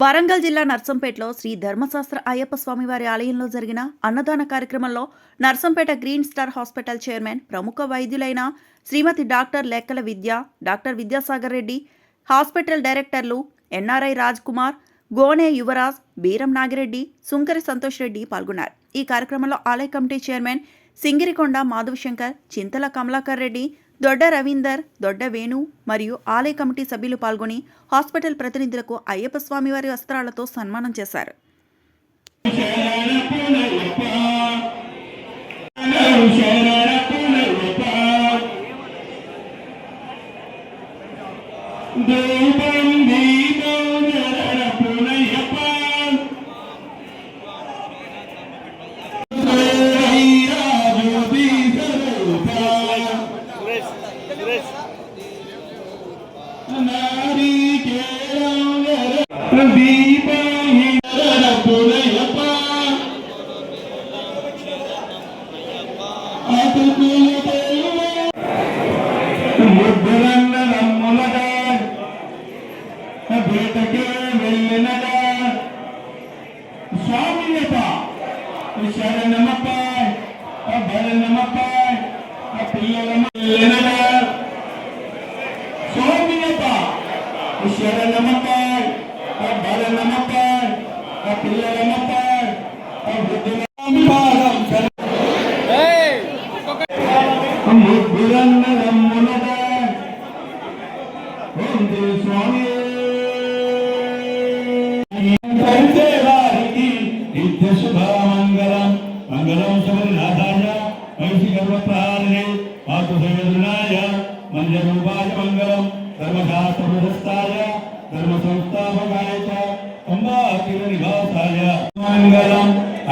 వరంగల్ జిల్లా నర్సంపేటలో శ్రీ ధర్మశాస్త్ర అయ్యప్ప స్వామివారి ఆలయంలో జరిగిన అన్నదాన కార్యక్రమంలో Narsampet green star hospital chairman ప్రముఖ వైద్యులైన శ్రీమతి డాక్టర్ లెక్కల విద్య, డాక్టర్ విద్యాసాగర్ రెడ్డి, హాస్పిటల్ డైరెక్టర్లు ఎన్ఆర్ఐ రాజ్ కుమార్, గోనే యువరాజ్, బీరం నాగిరెడ్డి, సుంకరి సంతోష్ రెడ్డి పాల్గొన్నారు. ఈ కార్యక్రమంలో ఆలయ కమిటీ చైర్మన్ సింగిరికొండ మాధవశంకర్, చింతల కమలాకర్ రెడ్డి, దొడ్డ రవీందర్, దొడ్డ వేణు మరియు ఆలయ కమిటీ సభ్యులు పాల్గొని హాస్పిటల్ ప్రతినిధులకు అయ్యప్ప స్వామివారి వస్త్రాలతో సన్మానం చేశారు.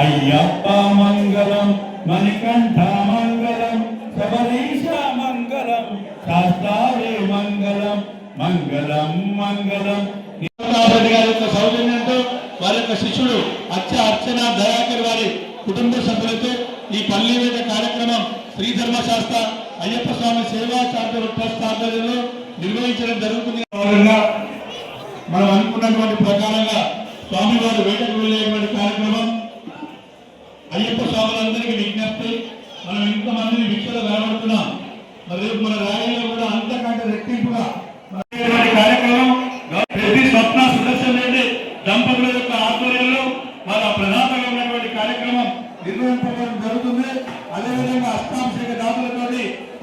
అయ్యప్ప మంగళం, మణికంఠ మంగళం, శబరీశ మంగళం, శాస్త్రాలే మంగళం, మంగళం మంగళం. గారి యొక్క సౌజన్యంతో వారి యొక్క శిష్యుడు అర్చన దయాకర్ వారి కుటుంబ సభ్యులతో ఈ పల్లివేట కార్యక్రమం శ్రీ ధర్మశాస్త్ర అయ్యప్ప స్వామి సేవా చారిటబుల్ ట్రస్ట్ ఆధ్వర్యంలో నిర్వహించడం జరుగుతుంది. మనం అనుకున్నటువంటి ప్రకారంగా స్వామివారు వేటకు వెళ్ళేటువంటి కార్యక్రమం. అయ్యప్ప స్వాములందరికీ విజ్ఞప్తి, మనం ఇంతమందిని వీక్షలు కనబడుతున్నాం. మరి రేపు మన ర్యాలీలో కూడా అంతకంటే రెట్టింపుగా కార్యక్రమం రెడ్డి స్వప్న సుదర్శన్ రెడ్డి దంపతుల యొక్క ఆధ్వర్యంలో వాళ్ళ ప్రధానంగా ఉన్నటువంటి కార్యక్రమం నిర్వహించడం జరుగుతుంది. అదేవిధంగా అష్టాభిషేక దాతలతో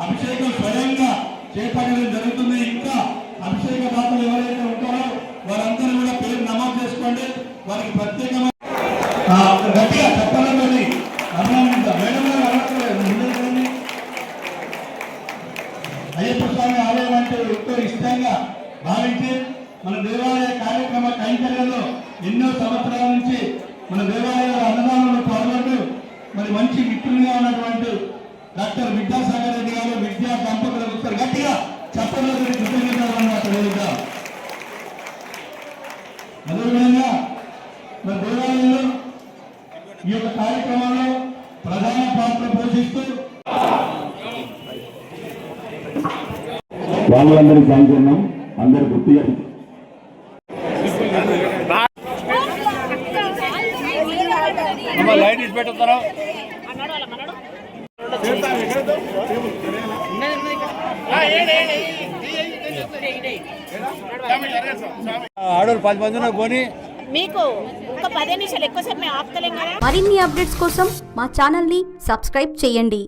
అభిషేకం స్వయంగా చేపట్టడం జరుగుతుంది. ఇంకా అభిషేక దాతలు ఎవరైతే ఉంటారో వారందరూ కూడా పేరు నమోదు చేసుకోండి. వారికి ప్రత్యేకమైన గట్టిగా చెప్పాలని అయ్యప్ప స్వామి ఆలయం అంటే ఎంతో ఇష్టంగా భావించి మన దేవాలయ కార్యక్రమ కైంకర్యంలో ఎన్నో సంవత్సరాల నుంచి మన దేవాలయ అన్నదానంలో పాల్గొంటూ మరి మంచి మిత్రులుగా ఉన్నటువంటి డాక్టర్ విద్యాసాగర్ రెడ్డి గారు విద్యా దంపతులకు ఒకసారి గట్టిగా చెప్పడంలో కృతజ్ఞతలు అన్నమాట. అదేవిధంగా మన దేవాలయంలో ఈ యొక్క కార్యక్రమంలో ప్రధాన పాత్ర పోషిస్తూ వాళ్ళందరికీ సంకీర్ణం అందరు గుర్తుగా లైట్ ఇచ్చి పెట్టుతారా ఆడోళ్ళు 10 మంది పోనీ మీకు ఒక 10 నిమిషాలు ఎక్కువసేపు మేము ఆపుతలేం కదా. మరిన్ని అప్డేట్స్ కోసం మా ఛానల్ని సబ్స్క్రైబ్ చేయండి.